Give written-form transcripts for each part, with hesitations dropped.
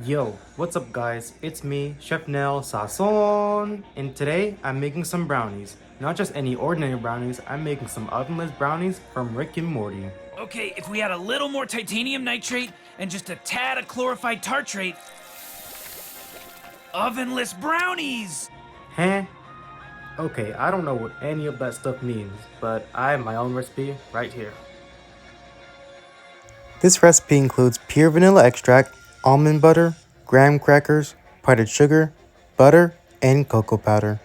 Yo, what's up guys? It's me, Chef Nell Sasson, and today I'm making some brownies. Not just any ordinary brownies, I'm making some ovenless brownies from Rick and Morty. Okay, if we add a little more titanium nitrate and just a tad of chlorophyte tartrate, ovenless brownies! Huh? Okay, I don't know what any of that stuff means, but I have my own recipe right here. This recipe includes pure vanilla extract, almond butter, graham crackers, powdered sugar, butter, and cocoa powder.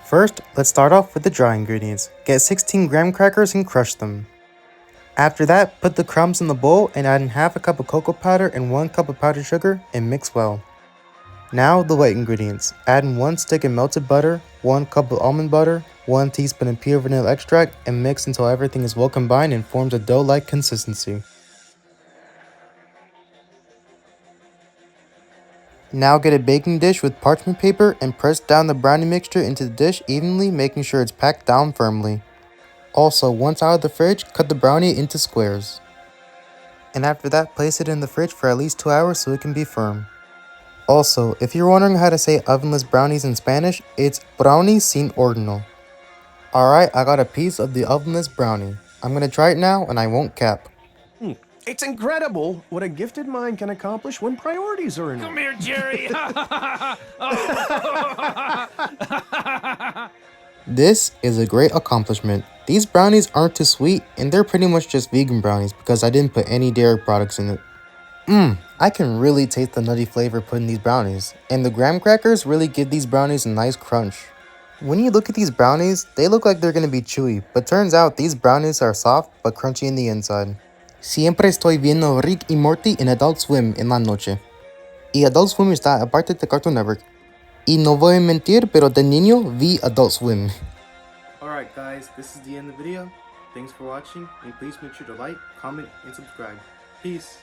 First, let's start off with the dry ingredients. Get 16 graham crackers and crush them. After that, put the crumbs in the bowl and add in half a cup of cocoa powder and 1 cup of powdered sugar and mix well. Now the wet ingredients. Add in 1 stick of melted butter, 1 cup of almond butter, 1 teaspoon of pure vanilla extract, and mix until everything is well combined and forms a dough-like consistency. Now get a baking dish with parchment paper and press down the brownie mixture into the dish evenly, making sure it's packed down firmly. Also, once out of the fridge, cut the brownie into squares. And after that, place it in the fridge for at least 2 hours so it can be firm. Also, if you're wondering how to say ovenless brownies in Spanish, it's brownies sin horno. Alright, I got a piece of the ovenless brownie. I'm gonna try it now and I won't cap. It's incredible what a gifted mind can accomplish when priorities are in Come order. here, Jerry! This is a great accomplishment. These brownies aren't too sweet and they're pretty much just vegan brownies because I didn't put any dairy products in it. I can really taste the nutty flavor put in these brownies, and the graham crackers really give these brownies a nice crunch. When you look at these brownies, they look like they're gonna be chewy, but turns out these brownies are soft but crunchy in the inside. Siempre estoy viendo Rick y Morty en Adult Swim en la noche. Y Adult Swim está aparte de Cartoon Network. Y no voy a mentir, pero de niño vi Adult Swim. Alright guys, this is the end of the video. Thanks for watching, and please make sure to like, comment, and subscribe. Peace.